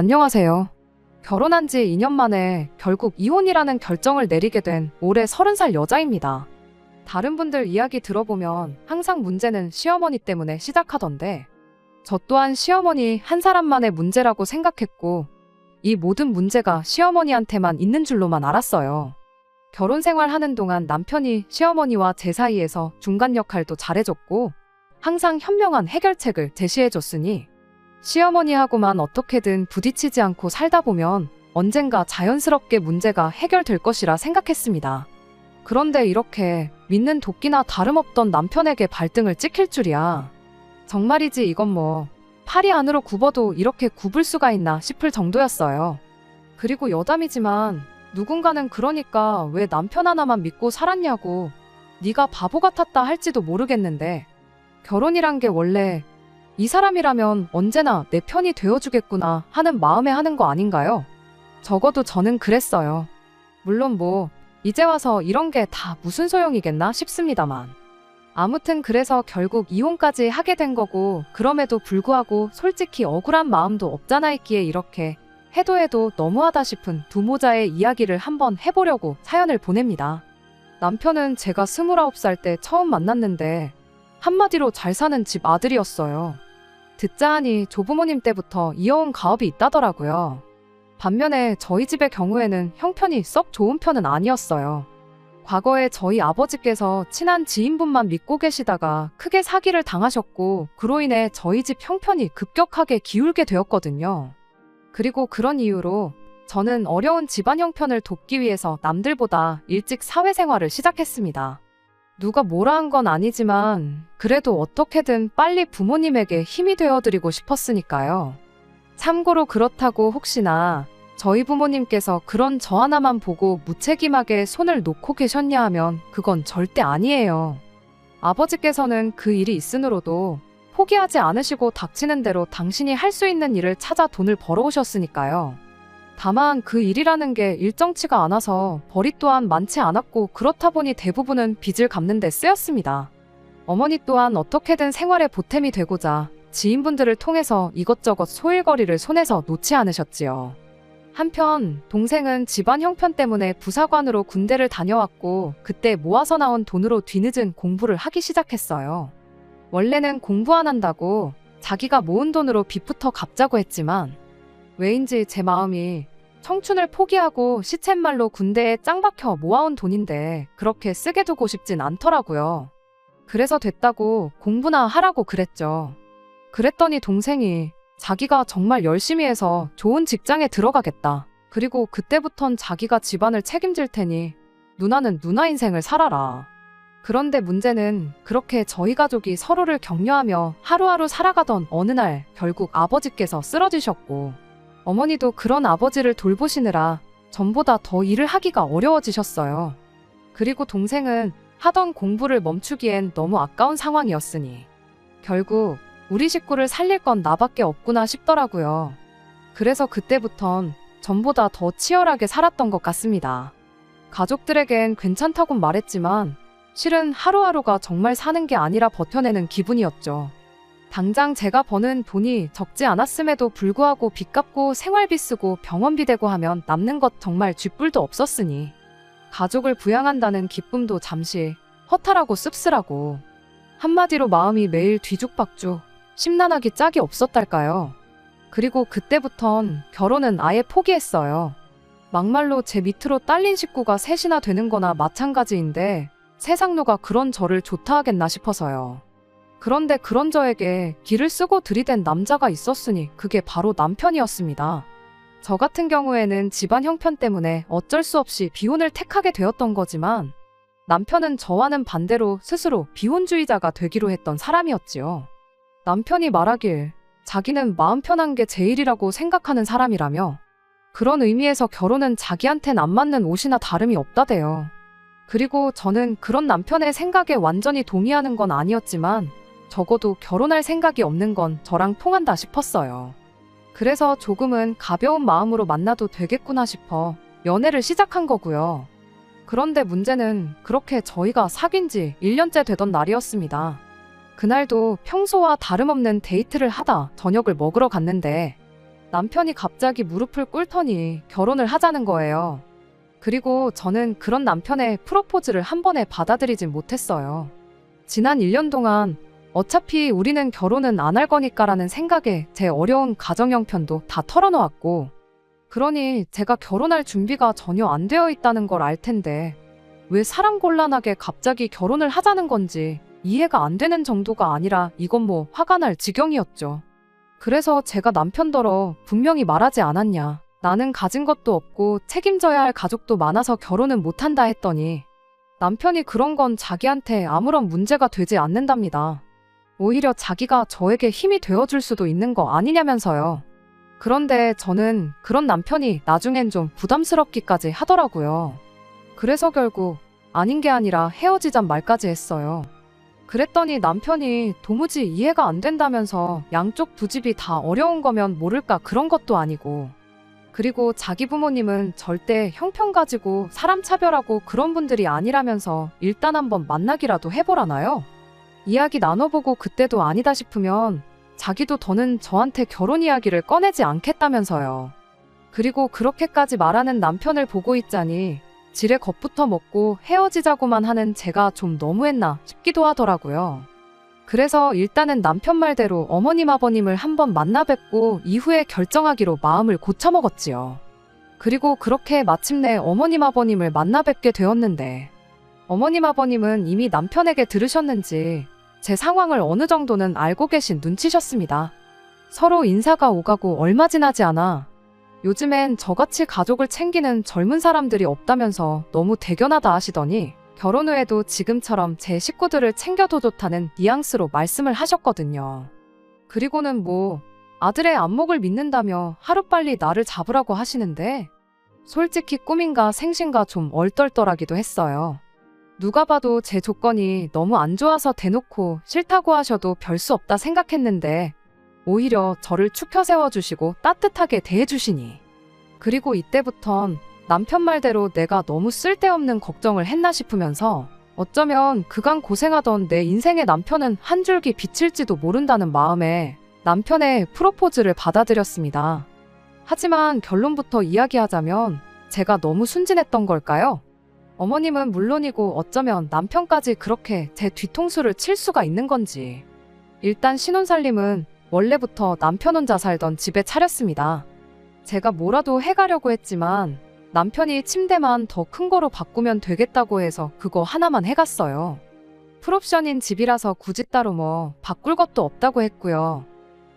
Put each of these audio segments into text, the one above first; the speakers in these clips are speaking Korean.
안녕하세요. 결혼한 지 2년 만에 결국 이혼이라는 결정을 내리게 된 올해 30살 여자입니다. 다른 분들 이야기 들어보면 항상 문제는 시어머니 때문에 시작하던데 저 또한 시어머니 한 사람만의 문제라고 생각했고 이 모든 문제가 시어머니한테만 있는 줄로만 알았어요. 결혼 생활하는 동안 남편이 시어머니와 제 사이에서 중간 역할도 잘해줬고 항상 현명한 해결책을 제시해줬으니 시어머니하고만 어떻게든 부딪히지 않고 살다 보면 언젠가 자연스럽게 문제가 해결될 것이라 생각했습니다. 그런데 이렇게 믿는 도끼나 다름없던 남편에게 발등을 찍힐 줄이야. 정말이지 이건 뭐 팔이 안으로 굽어도 이렇게 굽을 수가 있나 싶을 정도였어요. 그리고 여담이지만 누군가는 그러니까 왜 남편 하나만 믿고 살았냐고 네가 바보 같았다 할지도 모르겠는데 결혼이란 게 원래 이 사람이라면 언제나 내 편이 되어주겠구나 하는 마음에 하는 거 아닌가요? 적어도 저는 그랬어요. 물론 뭐 이제 와서 이런 게 다 무슨 소용이겠나 싶습니다만. 아무튼 그래서 결국 이혼까지 하게 된 거고 그럼에도 불구하고 솔직히 억울한 마음도 없잖아 있기에 이렇게 해도 너무하다 싶은 두 모자의 이야기를 한번 해보려고 사연을 보냅니다. 남편은 제가 29살 때 처음 만났는데 한마디로 잘 사는 집 아들이었어요. 듣자 하니 조부모님 때부터 이어온 가업이 있다더라고요. 반면에 저희 집의 경우에는 형편이 썩 좋은 편은 아니었어요. 과거에 저희 아버지께서 친한 지인분만 믿고 계시다가 크게 사기를 당하셨고 그로 인해 저희 집 형편이 급격하게 기울게 되었거든요. 그리고 그런 이유로 저는 어려운 집안 형편을 돕기 위해서 남들보다 일찍 사회생활을 시작했습니다. 누가 뭐라 한 건 아니지만 그래도 어떻게든 빨리 부모님에게 힘이 되어드리고 싶었으니까요. 참고로 그렇다고 혹시나 저희 부모님께서 그런 저 하나만 보고 무책임하게 손을 놓고 계셨냐 하면 그건 절대 아니에요. 아버지께서는 그 일이 있으므로도 포기하지 않으시고 닥치는 대로 당신이 할 수 있는 일을 찾아 돈을 벌어오셨으니까요. 다만 그 일이라는 게 일정치가 않아서 벌이 또한 많지 않았고 그렇다 보니 대부분은 빚을 갚는 데 쓰였습니다. 어머니 또한 어떻게든 생활에 보탬이 되고자 지인분들을 통해서 이것저것 소일거리를 손에서 놓지 않으셨지요. 한편 동생은 집안 형편 때문에 부사관으로 군대를 다녀왔고 그때 모아서 나온 돈으로 뒤늦은 공부를 하기 시작했어요. 원래는 공부 안 한다고 자기가 모은 돈으로 빚부터 갚자고 했지만 왜인지 제 마음이 청춘을 포기하고 시쳇말로 군대에 짱 박혀 모아온 돈인데 그렇게 쓰게 두고 싶진 않더라고요. 그래서 됐다고 공부나 하라고 그랬죠. 그랬더니 동생이 자기가 정말 열심히 해서 좋은 직장에 들어가겠다. 그리고 그때부턴 자기가 집안을 책임질 테니 누나는 누나 인생을 살아라. 그런데 문제는 그렇게 저희 가족이 서로를 격려하며 하루하루 살아가던 어느 날 결국 아버지께서 쓰러지셨고 어머니도 그런 아버지를 돌보시느라 전보다 더 일을 하기가 어려워지셨어요. 그리고 동생은 하던 공부를 멈추기엔 너무 아까운 상황이었으니 결국 우리 식구를 살릴 건 나밖에 없구나 싶더라고요. 그래서 그때부턴 전보다 더 치열하게 살았던 것 같습니다. 가족들에겐 괜찮다곤 말했지만 실은 하루하루가 정말 사는 게 아니라 버텨내는 기분이었죠. 당장 제가 버는 돈이 적지 않았음에도 불구하고 빚 갚고 생활비 쓰고 병원비 대고 하면 남는 것 정말 쥐뿔도 없었으니 가족을 부양한다는 기쁨도 잠시 허탈하고 씁쓸하고 한마디로 마음이 매일 뒤죽박죽 심란하기 짝이 없었달까요. 그리고 그때부턴 결혼은 아예 포기했어요. 막말로 제 밑으로 딸린 식구가 셋이나 되는 거나 마찬가지인데 세상노가 그런 저를 좋다 하겠나 싶어서요. 그런데 그런 저에게 기를 쓰고 들이댄 남자가 있었으니 그게 바로 남편이었습니다. 저 같은 경우에는 집안 형편 때문에 어쩔 수 없이 비혼을 택하게 되었던 거지만 남편은 저와는 반대로 스스로 비혼주의자가 되기로 했던 사람이었지요. 남편이 말하길 자기는 마음 편한 게 제일이라고 생각하는 사람이라며 그런 의미에서 결혼은 자기한텐 안 맞는 옷이나 다름이 없다대요. 그리고 저는 그런 남편의 생각에 완전히 동의하는 건 아니었지만 적어도 결혼할 생각이 없는 건 저랑 통한다 싶었어요. 그래서 조금은 가벼운 마음으로 만나도 되겠구나 싶어 연애를 시작한 거고요. 그런데 문제는 그렇게 저희가 사귄 지 1년째 되던 날이었습니다. 그날도 평소와 다름없는 데이트를 하다 저녁을 먹으러 갔는데 남편이 갑자기 무릎을 꿇더니 결혼을 하자는 거예요. 그리고 저는 그런 남편의 프로포즈를 한 번에 받아들이진 못했어요. 지난 1년 동안 어차피 우리는 결혼은 안 할 거니까라는 생각에 제 어려운 가정 형편도 다 털어놓았고, 그러니 제가 결혼할 준비가 전혀 안 되어 있다는 걸 알 텐데 왜 사랑곤란하게 갑자기 결혼을 하자는 건지 이해가 안 되는 정도가 아니라 이건 뭐 화가 날 지경이었죠. 그래서 제가 남편더러 분명히 말하지 않았냐. 나는 가진 것도 없고 책임져야 할 가족도 많아서 결혼은 못한다 했더니 남편이 그런 건 자기한테 아무런 문제가 되지 않는답니다. 오히려 자기가 저에게 힘이 되어줄 수도 있는 거 아니냐면서요. 그런데 저는 그런 남편이 나중엔 좀 부담스럽기까지 하더라고요. 그래서 결국 아닌 게 아니라 헤어지잔 말까지 했어요. 그랬더니 남편이 도무지 이해가 안 된다면서 양쪽 두 집이 다 어려운 거면 모를까 그런 것도 아니고, 그리고 자기 부모님은 절대 형편 가지고 사람 차별하고 그런 분들이 아니라면서 일단 한번 만나기라도 해보라나요? 이야기 나눠보고 그때도 아니다 싶으면 자기도 더는 저한테 결혼 이야기를 꺼내지 않겠다면서요. 그리고 그렇게까지 말하는 남편을 보고 있자니 지레 겁부터 먹고 헤어지자고만 하는 제가 좀 너무했나 싶기도 하더라고요. 그래서 일단은 남편 말대로 어머님 아버님을 한번 만나 뵙고 이후에 결정하기로 마음을 고쳐먹었지요. 그리고 그렇게 마침내 어머님 아버님을 만나 뵙게 되었는데, 어머님 아버님은 이미 남편에게 들으셨는지 제 상황을 어느 정도는 알고 계신 눈치셨습니다. 서로 인사가 오가고 얼마 지나지 않아 요즘엔 저같이 가족을 챙기는 젊은 사람들이 없다면서 너무 대견하다 하시더니 결혼 후에도 지금처럼 제 식구들을 챙겨도 좋다는 뉘앙스로 말씀을 하셨거든요. 그리고는 뭐 아들의 안목을 믿는다며 하루빨리 나를 잡으라고 하시는데 솔직히 꿈인가 생신가 좀 얼떨떨하기도 했어요. 누가 봐도 제 조건이 너무 안 좋아서 대놓고 싫다고 하셔도 별 수 없다 생각했는데 오히려 저를 추켜 세워주시고 따뜻하게 대해주시니, 그리고 이때부턴 남편 말대로 내가 너무 쓸데없는 걱정을 했나 싶으면서 어쩌면 그간 고생하던 내 인생의 남편은 한 줄기 빛일지도 모른다는 마음에 남편의 프로포즈를 받아들였습니다. 하지만 결론부터 이야기하자면 제가 너무 순진했던 걸까요? 어머님은 물론이고 어쩌면 남편까지 그렇게 제 뒤통수를 칠 수가 있는 건지. 일단 신혼살림은 원래부터 남편 혼자 살던 집에 차렸습니다. 제가 뭐라도 해가려고 했지만 남편이 침대만 더 큰 거로 바꾸면 되겠다고 해서 그거 하나만 해갔어요. 풀옵션인 집이라서 굳이 따로 뭐 바꿀 것도 없다고 했고요.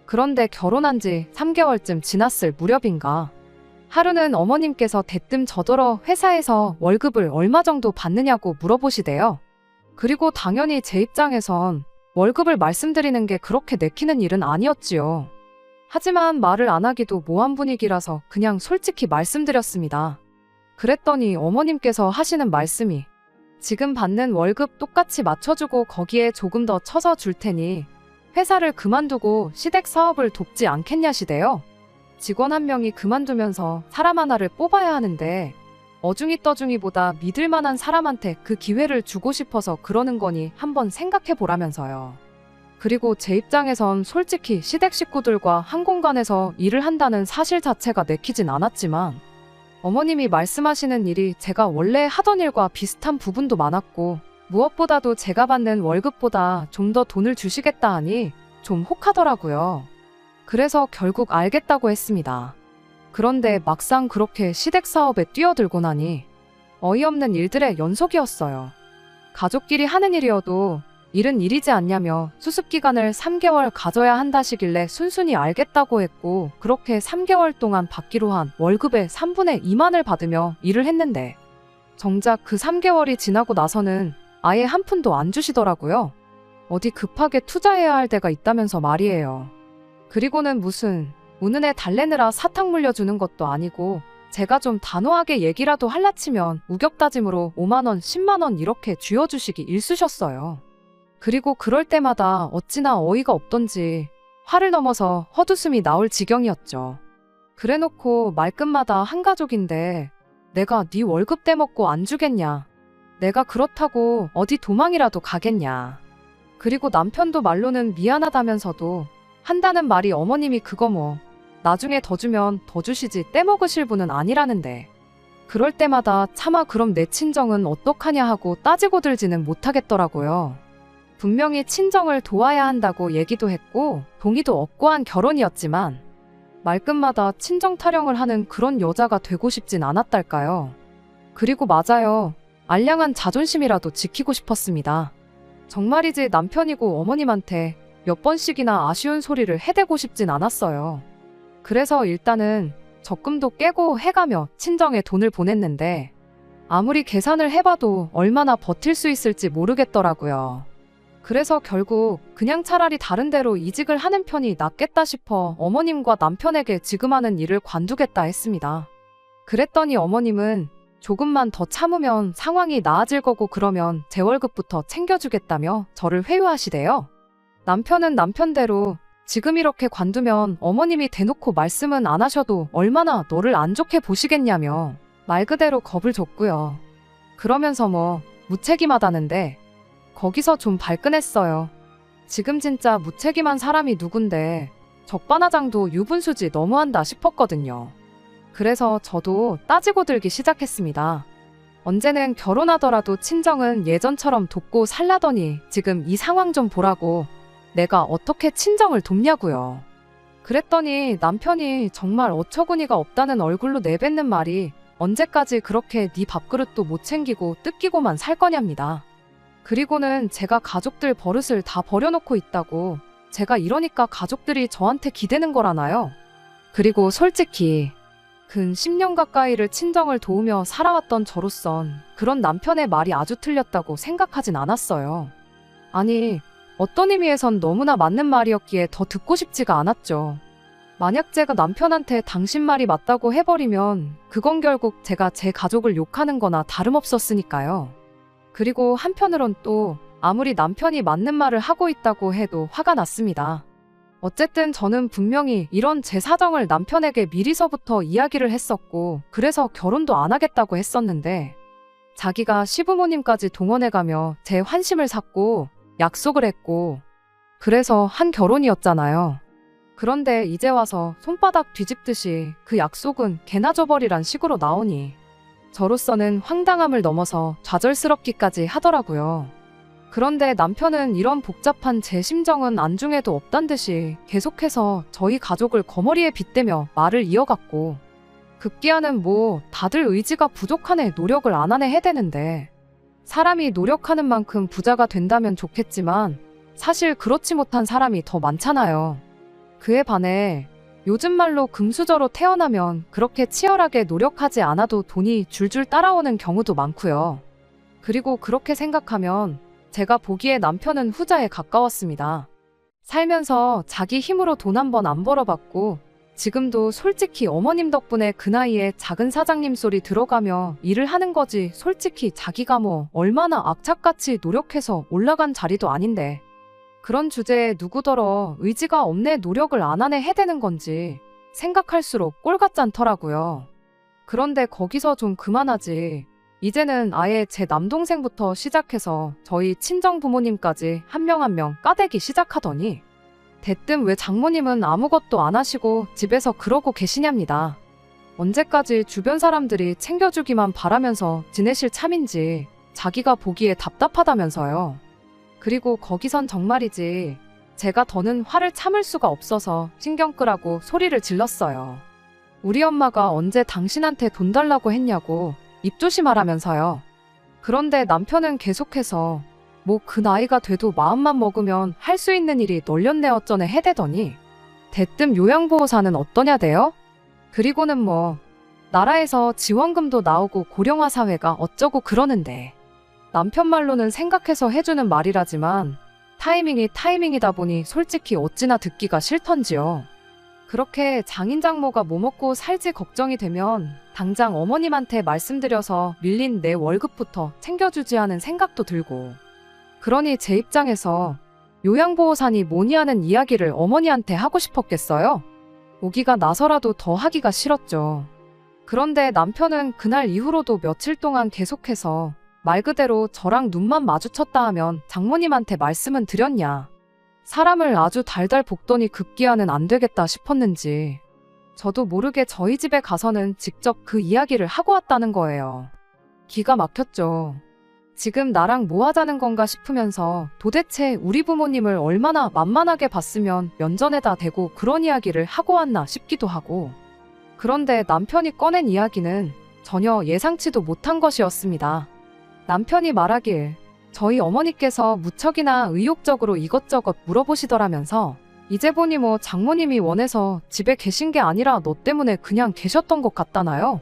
그런데 결혼한 지 3개월쯤 지났을 무렵인가 하루는 어머님께서 대뜸 저더러 회사에서 월급을 얼마 정도 받느냐고 물어보시대요. 그리고 당연히 제 입장에선 월급을 말씀드리는 게 그렇게 내키는 일은 아니었지요. 하지만 말을 안 하기도 모한 분위기라서 그냥 솔직히 말씀드렸습니다. 그랬더니 어머님께서 하시는 말씀이 지금 받는 월급 똑같이 맞춰주고 거기에 조금 더 쳐서 줄 테니 회사를 그만두고 시댁 사업을 돕지 않겠냐시대요. 직원 한 명이 그만두면서 사람 하나를 뽑아야 하는데 어중이 떠중이보다 믿을 만한 사람한테 그 기회를 주고 싶어서 그러는 거니 한번 생각해 보라면서요. 그리고 제 입장에선 솔직히 시댁 식구들과 한 공간에서 일을 한다는 사실 자체가 내키진 않았지만 어머님이 말씀하시는 일이 제가 원래 하던 일과 비슷한 부분도 많았고 무엇보다도 제가 받는 월급보다 좀 더 돈을 주시겠다 하니 좀 혹하더라고요. 그래서 결국 알겠다고 했습니다. 그런데 막상 그렇게 시댁 사업에 뛰어들고 나니 어이없는 일들의 연속이었어요. 가족끼리 하는 일이어도 일은 일이지 않냐며 수습기간을 3개월 가져야 한다시길래 순순히 알겠다고 했고 그렇게 3개월 동안 받기로 한 월급의 3분의 2만을 받으며 일을 했는데 정작 그 3개월이 지나고 나서는 아예 한 푼도 안 주시더라고요. 어디 급하게 투자해야 할 데가 있다면서 말이에요. 그리고는 무슨 우는 애 달래느라 사탕 물려주는 것도 아니고 제가 좀 단호하게 얘기라도 할라치면 우격다짐으로 5만원, 10만원 이렇게 쥐어주시기 일쑤셨어요. 그리고 그럴 때마다 어찌나 어이가 없던지 화를 넘어서 헛웃음이 나올 지경이었죠. 그래놓고 말끝마다 한 가족인데 내가 네 월급 떼먹고 안 주겠냐. 내가 그렇다고 어디 도망이라도 가겠냐. 그리고 남편도 말로는 미안하다면서도 한다는 말이 어머님이 그거 뭐 나중에 더 주면 더 주시지 떼먹으실 분은 아니라는데. 그럴 때마다 차마 그럼 내 친정은 어떡하냐 하고 따지고 들지는 못하겠더라고요. 분명히 친정을 도와야 한다고 얘기도 했고 동의도 얻고 한 결혼이었지만 말끝마다 친정 타령을 하는 그런 여자가 되고 싶진 않았달까요. 그리고 맞아요. 알량한 자존심이라도 지키고 싶었습니다. 정말이지 남편이고 어머님한테 몇 번씩이나 아쉬운 소리를 해대고 싶진 않았어요. 그래서 일단은 적금도 깨고 해가며 친정에 돈을 보냈는데 아무리 계산을 해봐도 얼마나 버틸 수 있을지 모르겠더라고요. 그래서 결국 그냥 차라리 다른 데로 이직을 하는 편이 낫겠다 싶어 어머님과 남편에게 지금 하는 일을 관두겠다 했습니다. 그랬더니 어머님은 조금만 더 참으면 상황이 나아질 거고 그러면 제 월급부터 챙겨주겠다며 저를 회유하시대요. 남편은 남편대로 지금 이렇게 관두면 어머님이 대놓고 말씀은 안 하셔도 얼마나 너를 안 좋게 보시겠냐며 말 그대로 겁을 줬고요. 그러면서 무책임하다는데 거기서 좀 발끈했어요. 지금 진짜 무책임한 사람이 누군데 적반하장도 유분수지 너무한다 싶었거든요. 그래서 저도 따지고 들기 시작했습니다. 언제는 결혼하더라도 친정은 예전처럼 돕고 살라더니 지금 이 상황 좀 보라고 내가 어떻게 친정을 돕냐고요. 그랬더니 남편이 정말 어처구니가 없다는 얼굴로 내뱉는 말이 언제까지 그렇게 네 밥그릇도 못 챙기고 뜯기고만 살 거냐입니다. 그리고는 제가 가족들 버릇을 다 버려놓고 있다고 제가 이러니까 가족들이 저한테 기대는 거라나요. 그리고 솔직히 근 10년 가까이를 친정을 도우며 살아왔던 저로선 그런 남편의 말이 아주 틀렸다고 생각하진 않았어요. 아니, 어떤 의미에선 너무나 맞는 말이었기에 더 듣고 싶지가 않았죠. 만약 제가 남편한테 당신 말이 맞다고 해버리면 그건 결국 제가 제 가족을 욕하는 거나 다름없었으니까요. 그리고 한편으론 또 아무리 남편이 맞는 말을 하고 있다고 해도 화가 났습니다. 어쨌든 저는 분명히 이런 제 사정을 남편에게 미리서부터 이야기를 했었고 그래서 결혼도 안 하겠다고 했었는데 자기가 시부모님까지 동원해가며 제 환심을 샀고 약속을 했고 그래서 한 결혼이었잖아요. 그런데 이제 와서 손바닥 뒤집듯이 그 약속은 개나 줘버리란 식으로 나오니 저로서는 황당함을 넘어서 좌절스럽기까지 하더라고요. 그런데 남편은 이런 복잡한 제 심정은 안중에도 없단 듯이 계속해서 저희 가족을 거머리에 빗대며 말을 이어갔고 급기야는 다들 의지가 부족하네 노력을 안 하네 해대는데 사람이 노력하는 만큼 부자가 된다면 좋겠지만 사실 그렇지 못한 사람이 더 많잖아요. 그에 반해 요즘 말로 금수저로 태어나면 그렇게 치열하게 노력하지 않아도 돈이 줄줄 따라오는 경우도 많고요. 그리고 그렇게 생각하면 제가 보기에 남편은 후자에 가까웠습니다. 살면서 자기 힘으로 돈 한 번 안 벌어봤고 지금도 솔직히 어머님 덕분에 그 나이에 작은 사장님 소리 들어가며 일을 하는 거지 솔직히 자기가 얼마나 악착같이 노력해서 올라간 자리도 아닌데 그런 주제에 누구더러 의지가 없네 노력을 안 하네 해대는 건지 생각할수록 꼴 같지 않더라고요. 그런데 거기서 좀 그만하지. 이제는 아예 제 남동생부터 시작해서 저희 친정 부모님까지 한 명 한 명 까대기 시작하더니 대뜸 왜 장모님은 아무것도 안 하시고 집에서 그러고 계시냐입니다. 언제까지 주변 사람들이 챙겨주기만 바라면서 지내실 참인지 자기가 보기에 답답하다면서요. 그리고 거기선 정말이지 제가 더는 화를 참을 수가 없어서 신경 끄라고 소리를 질렀어요. 우리 엄마가 언제 당신한테 돈 달라고 했냐고 입 조심하라면서요. 그런데 남편은 계속해서 그 나이가 돼도 마음만 먹으면 할 수 있는 일이 널렸네 어쩌네 해대더니 대뜸 요양보호사는 어떠냐대요? 그리고는 나라에서 지원금도 나오고 고령화 사회가 어쩌고 그러는데 남편 말로는 생각해서 해주는 말이라지만 타이밍이 타이밍이다 보니 솔직히 어찌나 듣기가 싫던지요. 그렇게 장인 장모가 뭐 먹고 살지 걱정이 되면 당장 어머님한테 말씀드려서 밀린 내 월급부터 챙겨주지 하는 생각도 들고 그러니 제 입장에서 요양보호사니 뭐니 하는 이야기를 어머니한테 하고 싶었겠어요? 오기가 나서라도 더 하기가 싫었죠. 그런데 남편은 그날 이후로도 며칠 동안 계속해서 말 그대로 저랑 눈만 마주쳤다 하면 장모님한테 말씀은 드렸냐. 사람을 아주 달달 볶더니 급기야는 안 되겠다 싶었는지 저도 모르게 저희 집에 가서는 직접 그 이야기를 하고 왔다는 거예요. 기가 막혔죠. 지금 나랑 뭐 하자는 건가 싶으면서 도대체 우리 부모님을 얼마나 만만하게 봤으면 면전에다 대고 그런 이야기를 하고 왔나 싶기도 하고. 그런데 남편이 꺼낸 이야기는 전혀 예상치도 못한 것이었습니다. 남편이 말하길 저희 어머니께서 무척이나 의욕적으로 이것저것 물어보시더라면서 이제 보니 뭐 장모님이 원해서 집에 계신 게 아니라 너 때문에 그냥 계셨던 것 같다나요?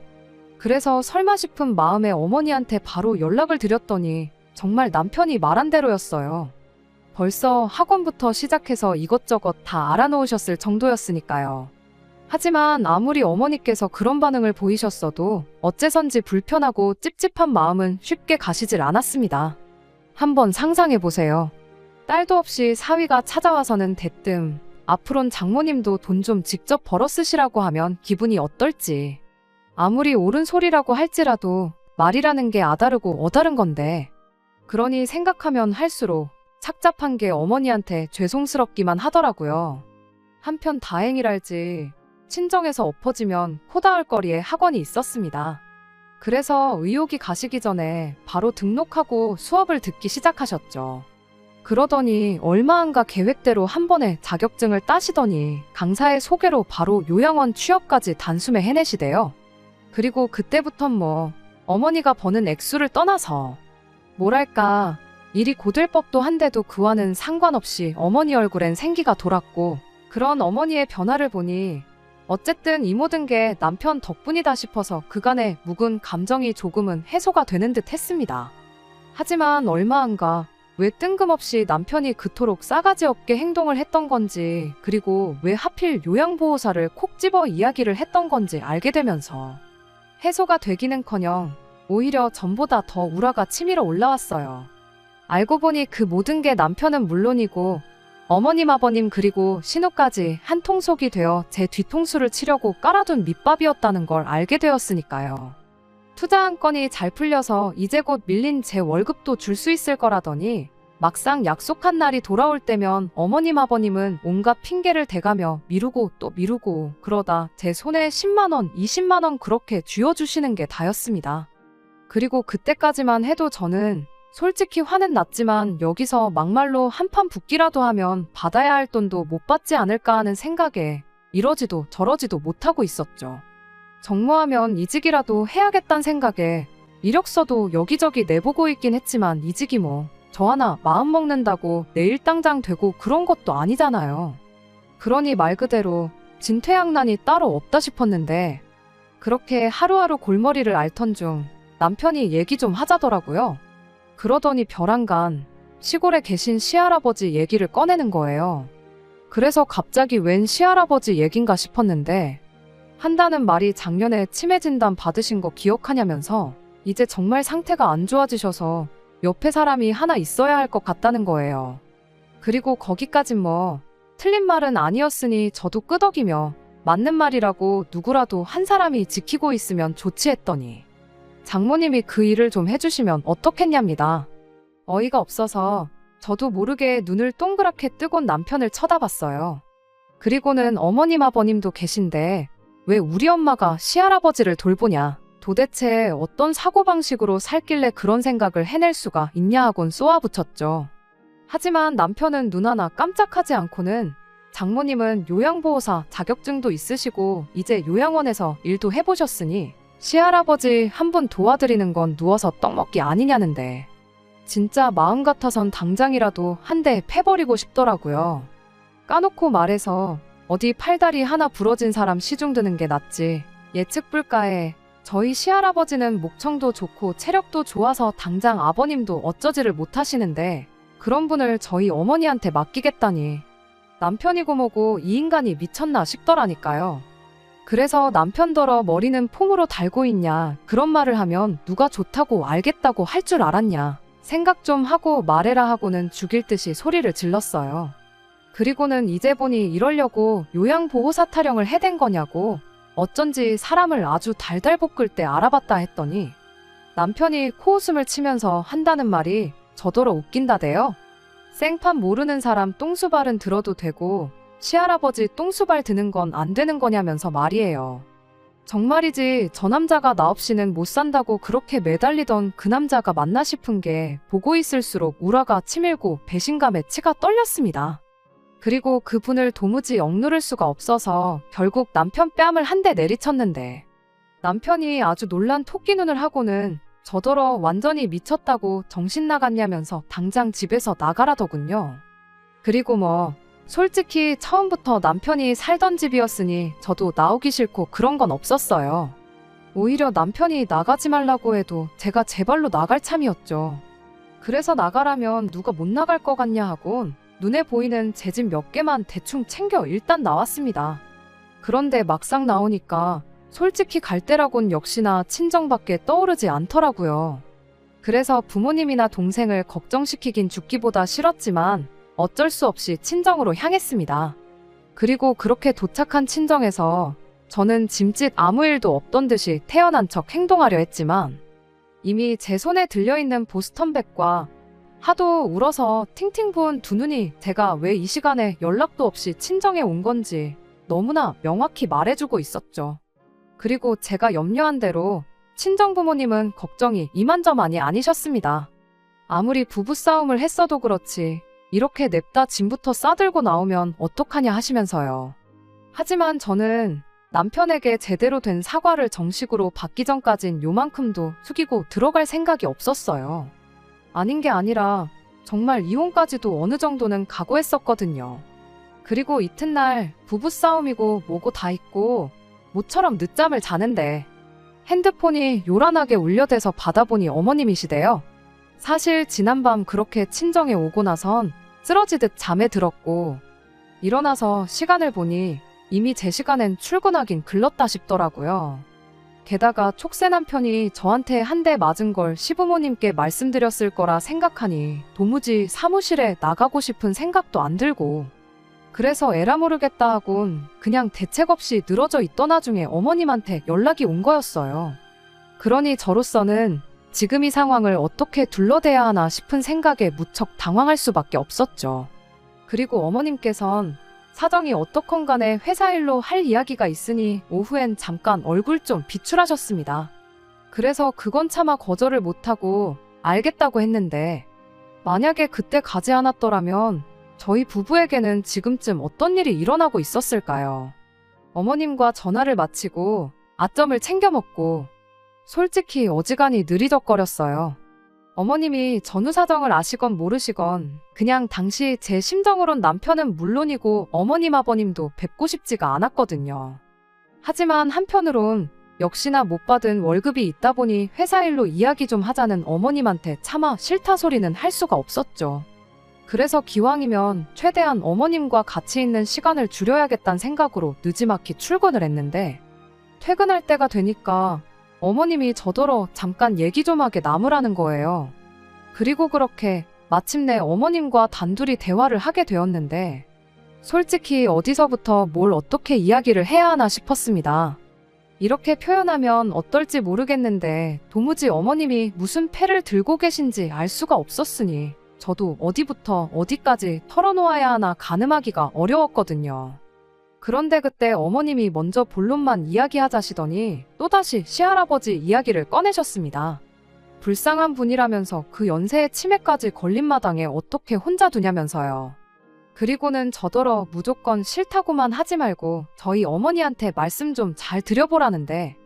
그래서 설마 싶은 마음에 어머니한테 바로 연락을 드렸더니 정말 남편이 말한 대로였어요. 벌써 학원부터 시작해서 이것저것 다 알아놓으셨을 정도였으니까요. 하지만 아무리 어머니께서 그런 반응을 보이셨어도 어째선지 불편하고 찝찝한 마음은 쉽게 가시질 않았습니다. 한번 상상해보세요. 딸도 없이 사위가 찾아와서는 대뜸 앞으론 장모님도 돈 좀 직접 벌어 쓰시라고 하면 기분이 어떨지. 아무리 옳은 소리라고 할지라도 말이라는 게 아다르고 어다른 건데. 그러니 생각하면 할수록 착잡한 게 어머니한테 죄송스럽기만 하더라고요. 한편 다행이랄지 친정에서 엎어지면 코 닿을 거리에 학원이 있었습니다. 그래서 의욕이 가시기 전에 바로 등록하고 수업을 듣기 시작하셨죠. 그러더니 얼마 안가 계획대로 한 번에 자격증을 따시더니 강사의 소개로 바로 요양원 취업까지 단숨에 해내시대요. 그리고 그때부턴 뭐 어머니가 버는 액수를 떠나서 뭐랄까 일이 고될 법도 한데도 그와는 상관없이 어머니 얼굴엔 생기가 돌았고, 그런 어머니의 변화를 보니 어쨌든 이 모든 게 남편 덕분이다 싶어서 그간의 묵은 감정이 조금은 해소가 되는 듯 했습니다. 하지만 얼마 안가 왜 뜬금없이 남편이 그토록 싸가지 없게 행동을 했던 건지, 그리고 왜 하필 요양보호사를 콕 집어 이야기를 했던 건지 알게 되면서 해소가 되기는커녕 오히려 전보다 더 우라가 치밀어 올라왔어요. 알고 보니 그 모든 게 남편은 물론이고 어머님, 아버님 그리고 신우까지 한 통속이 되어 제 뒤통수를 치려고 깔아둔 밑밥이었다는 걸 알게 되었으니까요. 투자한 건이 잘 풀려서 이제 곧 밀린 제 월급도 줄 수 있을 거라더니 막상 약속한 날이 돌아올 때면 어머님, 아버님은 온갖 핑계를 대가며 미루고 또 미루고 그러다 제 손에 10만원, 20만원 그렇게 쥐어주시는 게 다였습니다. 그리고 그때까지만 해도 저는 솔직히 화는 났지만 여기서 막말로 한판 붙기라도 하면 받아야 할 돈도 못 받지 않을까 하는 생각에 이러지도 저러지도 못하고 있었죠. 정모하면 이직이라도 해야겠다는 생각에 이력서도 여기저기 내보고 있긴 했지만 이직이 뭐 저 하나 마음 먹는다고 내일 당장 되고 그런 것도 아니잖아요. 그러니 말 그대로 진퇴양난이 따로 없다 싶었는데 그렇게 하루하루 골머리를 앓던 중 남편이 얘기 좀 하자더라고요. 그러더니 벼랑간 시골에 계신 시할아버지 얘기를 꺼내는 거예요. 그래서 갑자기 웬 시할아버지 얘긴가 싶었는데 한다는 말이 작년에 치매 진단 받으신 거 기억하냐면서 이제 정말 상태가 안 좋아지셔서 옆에 사람이 하나 있어야 할 것 같다는 거예요. 그리고 거기까진 뭐 틀린 말은 아니었으니 저도 끄덕이며 맞는 말이라고 누구라도 한 사람이 지키고 있으면 좋지 했더니 장모님이 그 일을 좀 해주시면 어떻겠냐입니다. 어이가 없어서 저도 모르게 눈을 동그랗게 뜨곤 남편을 쳐다봤어요. 그리고는 어머님, 아버님도 계신데 왜 우리 엄마가 시할아버지를 돌보냐, 도대체 어떤 사고방식으로 살길래 그런 생각을 해낼 수가 있냐 하곤 쏘아붙였죠. 하지만 남편은 눈 하나 깜짝하지 않고는 장모님은 요양보호사 자격증도 있으시고 이제 요양원에서 일도 해보셨으니 시할아버지 한 분 도와드리는 건 누워서 떡 먹기 아니냐는데 진짜 마음 같아선 당장이라도 한 대 패버리고 싶더라고요. 까놓고 말해서 어디 팔다리 하나 부러진 사람 시중 드는 게 낫지. 예측 불가에 저희 시할아버지는 목청도 좋고 체력도 좋아서 당장 아버님도 어쩌지를 못하시는데 그런 분을 저희 어머니한테 맡기겠다니 남편이고 뭐고 이 인간이 미쳤나 싶더라니까요. 그래서 남편더러 머리는 폼으로 달고 있냐, 그런 말을 하면 누가 좋다고 알겠다고 할 줄 알았냐, 생각 좀 하고 말해라 하고는 죽일 듯이 소리를 질렀어요. 그리고는 이제 보니 이러려고 요양보호사 타령을 해댄 거냐고 어쩐지 사람을 아주 달달 볶을 때 알아봤다 했더니 남편이 코웃음을 치면서 한다는 말이 저더러 웃긴다대요. 생판 모르는 사람 똥수발은 들어도 되고 시할아버지 똥수발 드는 건 안 되는 거냐면서 말이에요. 정말이지 저 남자가 나 없이는 못 산다고 그렇게 매달리던 그 남자가 맞나 싶은 게 보고 있을수록 우라가 치밀고 배신감에 치가 떨렸습니다. 그리고 그분을 도무지 억누를 수가 없어서 결국 남편 뺨을 한 대 내리쳤는데 남편이 아주 놀란 토끼 눈을 하고는 저더러 완전히 미쳤다고 정신 나갔냐면서 당장 집에서 나가라더군요. 그리고 솔직히 처음부터 남편이 살던 집이었으니 저도 나오기 싫고 그런 건 없었어요. 오히려 남편이 나가지 말라고 해도 제가 제 발로 나갈 참이었죠. 그래서 나가라면 누가 못 나갈 것 같냐 하곤 눈에 보이는 제 집 몇 개만 대충 챙겨 일단 나왔습니다. 그런데 막상 나오니까 솔직히 갈 때라곤 역시나 친정밖에 떠오르지 않더라고요. 그래서 부모님이나 동생을 걱정시키긴 죽기보다 싫었지만 어쩔 수 없이 친정으로 향했습니다. 그리고 그렇게 도착한 친정에서 저는 짐짓 아무 일도 없던 듯이 태어난 척 행동하려 했지만 이미 제 손에 들려있는 보스턴백과 하도 울어서 팅팅 부은 두 눈이 제가 왜 이 시간에 연락도 없이 친정에 온 건지 너무나 명확히 말해주고 있었죠. 그리고 제가 염려한 대로 친정 부모님은 걱정이 이만저만이 아니셨습니다. 아무리 부부싸움을 했어도 그렇지 이렇게 냅다 짐부터 싸들고 나오면 어떡하냐 하시면서요. 하지만 저는 남편에게 제대로 된 사과를 정식으로 받기 전까진 요만큼도 숙이고 들어갈 생각이 없었어요. 아닌 게 아니라 정말 이혼까지도 어느 정도는 각오했었거든요. 그리고 이튿날 부부싸움이고 뭐고 다 있고 모처럼 늦잠을 자는데 핸드폰이 요란하게 울려대서 받아보니 어머님이시대요. 사실 지난밤 그렇게 친정에 오고 나선 쓰러지듯 잠에 들었고 일어나서 시간을 보니 이미 제 시간엔 출근하긴 글렀다 싶더라고요. 게다가 촉새 남편이 저한테 한 대 맞은 걸 시부모님께 말씀드렸을 거라 생각하니 도무지 사무실에 나가고 싶은 생각도 안 들고 그래서 에라 모르겠다 하곤 그냥 대책 없이 늘어져 있던 와중에 어머님한테 연락이 온 거였어요. 그러니 저로서는 지금 이 상황을 어떻게 둘러대야 하나 싶은 생각에 무척 당황할 수밖에 없었죠. 그리고 어머님께선 사정이 어떻건 간에 회사 일로 할 이야기가 있으니 오후엔 잠깐 얼굴 좀 비출하셨습니다. 그래서 그건 차마 거절을 못하고 알겠다고 했는데 만약에 그때 가지 않았더라면 저희 부부에게는 지금쯤 어떤 일이 일어나고 있었을까요? 어머님과 전화를 마치고 아점을 챙겨 먹고 솔직히 어지간히 느리적거렸어요. 어머님이 전후 사정을 아시건 모르시건 그냥 당시 제 심정으론 남편은 물론이고 어머님 아버님도 뵙고 싶지가 않았거든요. 하지만 한편으론 역시나 못 받은 월급이 있다 보니 회사 일로 이야기 좀 하자는 어머님한테 차마 싫다 소리는 할 수가 없었죠. 그래서 기왕이면 최대한 어머님과 같이 있는 시간을 줄여야겠다는 생각으로 느지막이 출근을 했는데 퇴근할 때가 되니까 어머님이 저더러 잠깐 얘기 좀 하게 남으라는 거예요. 그리고 그렇게 마침내 어머님과 단둘이 대화를 하게 되었는데 솔직히 어디서부터 뭘 어떻게 이야기를 해야 하나 싶었습니다. 이렇게 표현하면 어떨지 모르겠는데 도무지 어머님이 무슨 패를 들고 계신지 알 수가 없었으니 저도 어디부터 어디까지 털어놓아야 하나 가늠하기가 어려웠거든요. 그런데 그때 어머님이 먼저 본론만 이야기하자시더니 또다시 시할아버지 이야기를 꺼내셨습니다. 불쌍한 분이라면서 그 연세에 치매까지 걸린 마당에 어떻게 혼자 두냐면서요. 그리고는 저더러 무조건 싫다고만 하지 말고 저희 어머니한테 말씀 좀 잘 드려보라는데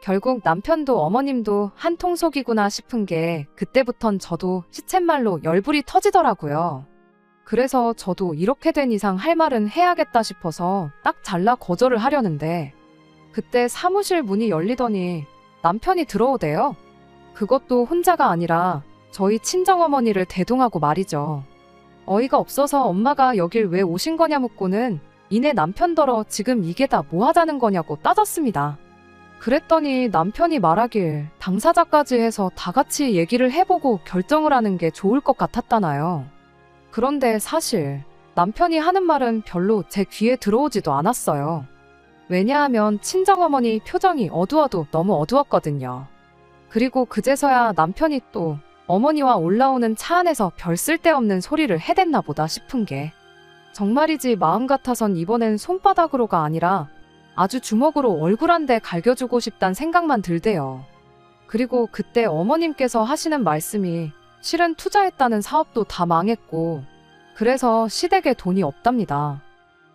결국 남편도 어머님도 한통속이구나 싶은 게 그때부턴 저도 시쳇말로 열불이 터지더라고요. 그래서 저도 이렇게 된 이상 할 말은 해야겠다 싶어서 딱 잘라 거절을 하려는데 그때 사무실 문이 열리더니 남편이 들어오대요. 그것도 혼자가 아니라 저희 친정어머니를 대동하고 말이죠. 어이가 없어서 엄마가 여길 왜 오신 거냐 묻고는 이내 남편더러 지금 이게 다 뭐 하자는 거냐고 따졌습니다. 그랬더니 남편이 말하길 당사자까지 해서 다 같이 얘기를 해보고 결정을 하는 게 좋을 것 같았다나요. 그런데 사실 남편이 하는 말은 별로 제 귀에 들어오지도 않았어요. 왜냐하면 친정어머니 표정이 어두워도 너무 어두웠거든요. 그리고 그제서야 남편이 또 어머니와 올라오는 차 안에서 별 쓸데없는 소리를 해댔나 보다 싶은 게 정말이지 마음 같아선 이번엔 손바닥으로가 아니라 아주 주먹으로 얼굴 한 대 갈겨주고 싶단 생각만 들대요. 그리고 그때 어머님께서 하시는 말씀이 실은 투자했다는 사업도 다 망했고 그래서 시댁에 돈이 없답니다.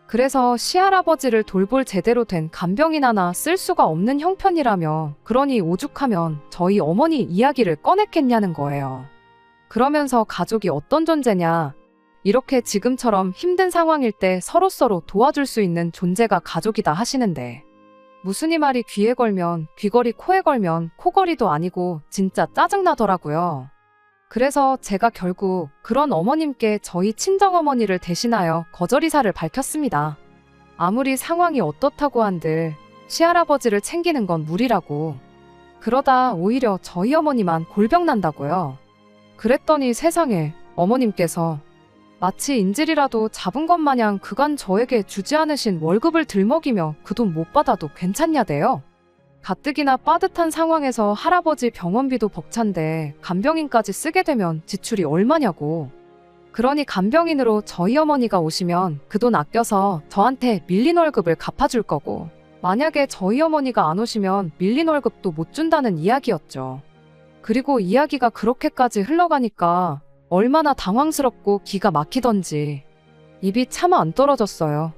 그래서 시할아버지를 돌볼 제대로 된 간병인 하나 쓸 수가 없는 형편이라며 그러니 오죽하면 저희 어머니 이야기를 꺼냈겠냐는 거예요. 그러면서 가족이 어떤 존재냐, 이렇게 지금처럼 힘든 상황일 때 서로서로 도와줄 수 있는 존재가 가족이다 하시는데 무슨 이 말이 귀에 걸면 귀걸이, 코에 걸면 코걸이도 아니고 진짜 짜증나더라고요. 그래서 제가 결국 그런 어머님께 저희 친정어머니를 대신하여 거절의사를 밝혔습니다. 아무리 상황이 어떻다고 한들 시할아버지를 챙기는 건 무리라고. 그러다 오히려 저희 어머니만 골병 난다고요. 그랬더니 세상에 어머님께서 마치 인질이라도 잡은 것 마냥 그간 저에게 주지 않으신 월급을 들먹이며 그 돈 못 받아도 괜찮냐대요. 가뜩이나 빠듯한 상황에서 할아버지 병원비도 벅찬데 간병인까지 쓰게 되면 지출이 얼마냐고. 그러니 간병인으로 저희 어머니가 오시면 그 돈 아껴서 저한테 밀린 월급을 갚아줄 거고 만약에 저희 어머니가 안 오시면 밀린 월급도 못 준다는 이야기였죠. 그리고 이야기가 그렇게까지 흘러가니까 얼마나 당황스럽고 기가 막히던지 입이 차마 안 떨어졌어요.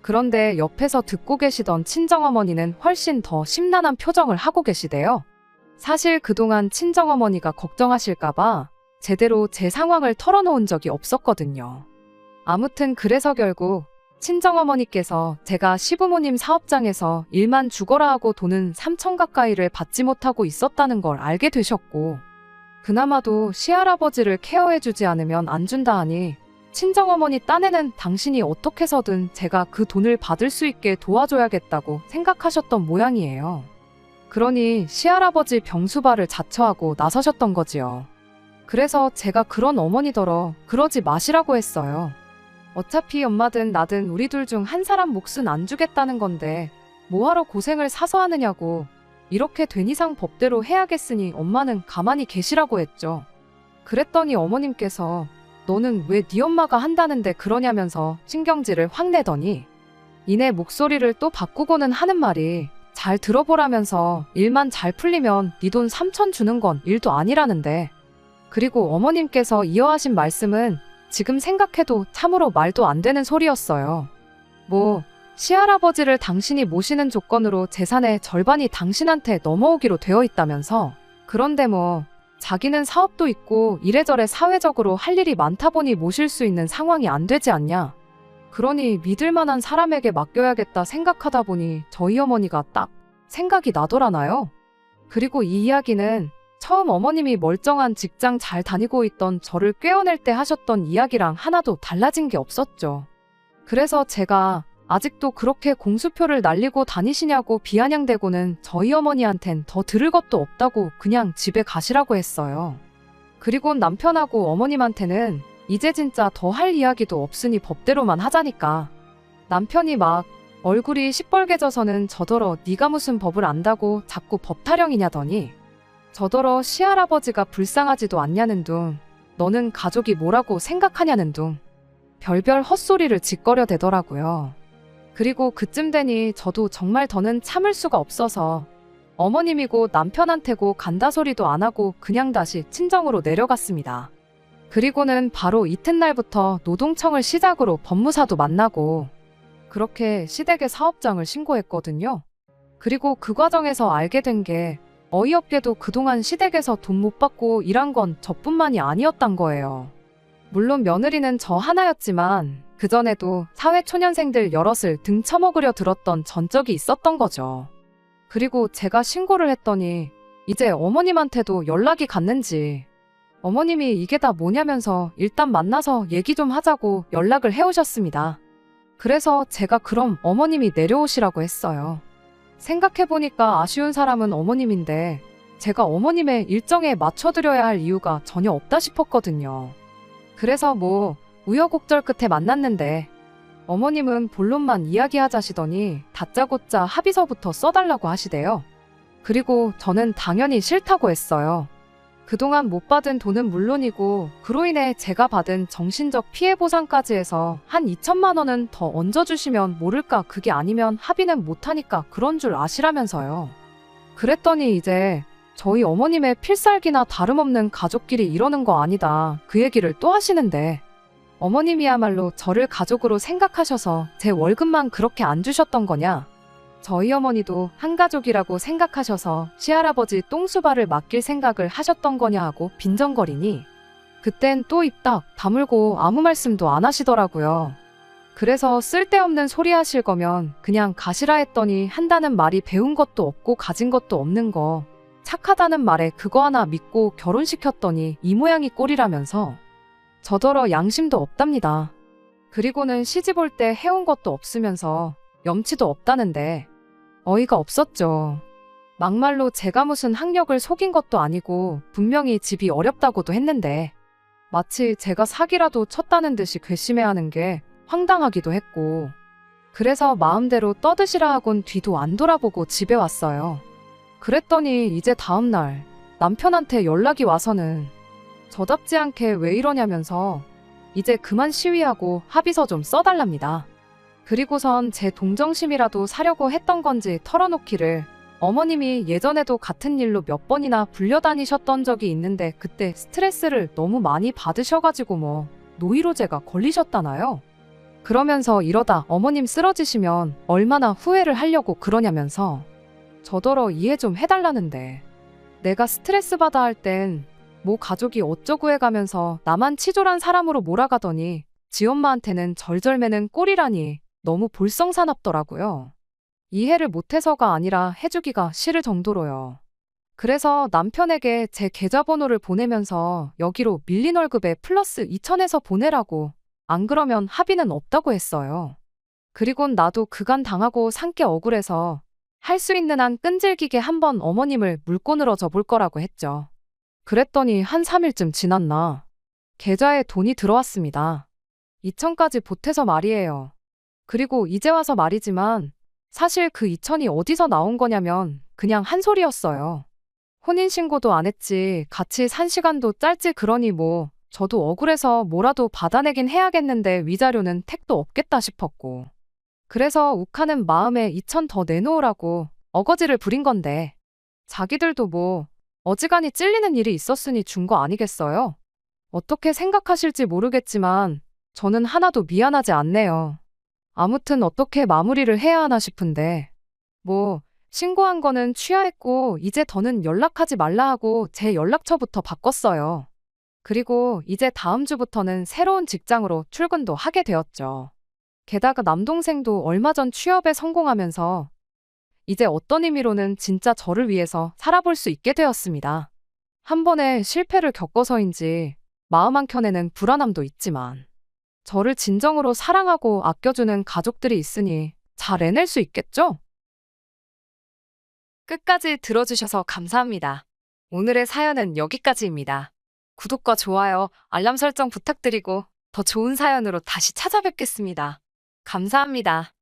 그런데 옆에서 듣고 계시던 친정어머니는 훨씬 더 심란한 표정을 하고 계시대요. 사실 그동안 친정어머니가 걱정하실까봐 제대로 제 상황을 털어놓은 적이 없었거든요. 아무튼 그래서 결국 친정어머니께서 제가 시부모님 사업장에서 일만 죽어라 하고 돈은 3천 가까이를 받지 못하고 있었다는 걸 알게 되셨고 그나마도 시할아버지를 케어해주지 않으면 안 준다 하니 친정어머니 딴에는 당신이 어떻게 해서든 제가 그 돈을 받을 수 있게 도와줘야겠다고 생각하셨던 모양이에요. 그러니 시할아버지 병수발을 자처하고 나서셨던 거지요. 그래서 제가 그런 어머니더러 그러지 마시라고 했어요. 어차피 엄마든 나든 우리 둘 중 한 사람 몫은 안 주겠다는 건데 뭐하러 고생을 사서 하느냐고. 이렇게 된 이상 법대로 해야겠으니 엄마는 가만히 계시라고 했죠. 그랬더니 어머님께서 너는 왜 네 엄마가 한다는데 그러냐면서 신경질을 확 내더니 이내 목소리를 또 바꾸고는 하는 말이 잘 들어보라면서 일만 잘 풀리면 네 돈 3천 주는 건 일도 아니라는데. 그리고 어머님께서 이어하신 말씀은 지금 생각해도 참으로 말도 안 되는 소리였어요. 뭐 시할아버지를 당신이 모시는 조건으로 재산의 절반이 당신한테 넘어오기로 되어 있다면서. 그런데 뭐 자기는 사업도 있고 이래저래 사회적으로 할 일이 많다 보니 모실 수 있는 상황이 안 되지 않냐. 그러니 믿을 만한 사람에게 맡겨야겠다 생각하다 보니 저희 어머니가 딱 생각이 나더라나요. 그리고 이 이야기는 처음 어머님이 멀쩡한 직장 잘 다니고 있던 저를 꿰어낼 때 하셨던 이야기랑 하나도 달라진 게 없었죠. 그래서 제가 아직도 그렇게 공수표를 날리고 다니시냐고 비아냥대고는 저희 어머니한텐 더 들을 것도 없다고 그냥 집에 가시라고 했어요. 그리고 남편하고 어머님한테는 이제 진짜 더 할 이야기도 없으니 법대로만 하자니까. 남편이 막 얼굴이 시뻘개져서는 저더러 네가 무슨 법을 안다고 자꾸 법 타령이냐더니 저더러 시할아버지가 불쌍하지도 않냐는 둥, 너는 가족이 뭐라고 생각하냐는 둥 별별 헛소리를 짓거려 대더라고요. 그리고 그쯤 되니 저도 정말 더는 참을 수가 없어서 어머님이고 남편한테고 간다 소리도 안 하고 그냥 다시 친정으로 내려갔습니다. 그리고는 바로 이튿날부터 노동청을 시작으로 법무사도 만나고 그렇게 시댁에 사업장을 신고했거든요. 그리고 그 과정에서 알게 된 게 어이없게도 그동안 시댁에서 돈 못 받고 일한 건 저뿐만이 아니었단 거예요. 물론 며느리는 저 하나였지만 그전에도 사회초년생들 여럿을 등쳐먹으려 들었던 전적이 있었던 거죠. 그리고 제가 신고를 했더니 이제 어머님한테도 연락이 갔는지 어머님이 이게 다 뭐냐면서 일단 만나서 얘기 좀 하자고 연락을 해오셨습니다. 그래서 제가 그럼 어머님이 내려오시라고 했어요. 생각해보니까 아쉬운 사람은 어머님인데 제가 어머님의 일정에 맞춰드려야 할 이유가 전혀 없다 싶었거든요. 그래서 뭐 우여곡절 끝에 만났는데 어머님은 본론만 이야기하자시더니 다짜고짜 합의서부터 써달라고 하시대요. 그리고 저는 당연히 싫다고 했어요. 그동안 못 받은 돈은 물론이고 그로 인해 제가 받은 정신적 피해 보상까지 해서 한 2천만 원은 더 얹어주시면 모를까 그게 아니면 합의는 못하니까 그런 줄 아시라면서요. 그랬더니 이제 저희 어머님의 필살기나 다름없는 가족끼리 이러는 거 아니다 그 얘기를 또 하시는데 어머님이야말로 저를 가족으로 생각하셔서 제 월급만 그렇게 안 주셨던 거냐? 저희 어머니도 한 가족이라고 생각하셔서 시할아버지 똥수발을 맡길 생각을 하셨던 거냐 하고 빈정거리니 그땐 또 입 딱 다물고 아무 말씀도 안 하시더라고요. 그래서 쓸데없는 소리 하실 거면 그냥 가시라 했더니 한다는 말이 배운 것도 없고 가진 것도 없는 거 착하다는 말에 그거 하나 믿고 결혼시켰더니 이 모양이 꼴이라면서 저더러 양심도 없답니다. 그리고는 시집 올 때 해온 것도 없으면서 염치도 없다는데 어이가 없었죠. 막말로 제가 무슨 학력을 속인 것도 아니고 분명히 집이 어렵다고도 했는데 마치 제가 사기라도 쳤다는 듯이 괘씸해하는 게 황당하기도 했고 그래서 마음대로 떠드시라 하곤 뒤도 안 돌아보고 집에 왔어요. 그랬더니 이제 다음날 남편한테 연락이 와서는 저답지 않게 왜 이러냐면서 이제 그만 시위하고 합의서 좀 써달랍니다. 그리고선 제 동정심이라도 사려고 했던 건지 털어놓기를 어머님이 예전에도 같은 일로 몇 번이나 불려다니셨던 적이 있는데 그때 스트레스를 너무 많이 받으셔가지고 뭐 노이로제가 걸리셨다나요? 그러면서 이러다 어머님 쓰러지시면 얼마나 후회를 하려고 그러냐면서 저더러 이해 좀 해달라는데 내가 스트레스 받아 할 땐 뭐 가족이 어쩌고 해가면서 나만 치졸한 사람으로 몰아가더니 지 엄마한테는 절절매는 꼴이라니 너무 볼성사납더라고요. 이해를 못해서가 아니라 해주기가 싫을 정도로요. 그래서 남편에게 제 계좌번호를 보내면서 여기로 밀린 월급에 플러스 2천에서 보내라고 안 그러면 합의는 없다고 했어요. 그리곤 나도 그간 당하고 산게 억울해서 할 수 있는 한 끈질기게 한번 어머님을 물고 늘어져 볼 거라고 했죠. 그랬더니 한 3일쯤 지났나 계좌에 돈이 들어왔습니다. 2천까지 보태서 말이에요. 그리고 이제 와서 말이지만 사실 그 2천이 어디서 나온 거냐면 그냥 한 소리였어요. 혼인신고도 안 했지 같이 산 시간도 짧지 그러니 뭐 저도 억울해서 뭐라도 받아내긴 해야겠는데 위자료는 택도 없겠다 싶었고 그래서 욱하는 마음에 2천 더 내놓으라고 어거지를 부린 건데 자기들도 뭐 어지간히 찔리는 일이 있었으니 준 거 아니겠어요? 어떻게 생각하실지 모르겠지만 저는 하나도 미안하지 않네요. 아무튼 어떻게 마무리를 해야 하나 싶은데 뭐 신고한 거는 취하했고 이제 더는 연락하지 말라 하고 제 연락처부터 바꿨어요. 그리고 이제 다음 주부터는 새로운 직장으로 출근도 하게 되었죠. 게다가 남동생도 얼마 전 취업에 성공하면서 이제 어떤 의미로는 진짜 저를 위해서 살아볼 수 있게 되었습니다. 한 번에 실패를 겪어서인지 마음 한켠에는 불안함도 있지만 저를 진정으로 사랑하고 아껴주는 가족들이 있으니 잘 해낼 수 있겠죠? 끝까지 들어주셔서 감사합니다. 오늘의 사연은 여기까지입니다. 구독과 좋아요, 알람 설정 부탁드리고 더 좋은 사연으로 다시 찾아뵙겠습니다. 감사합니다.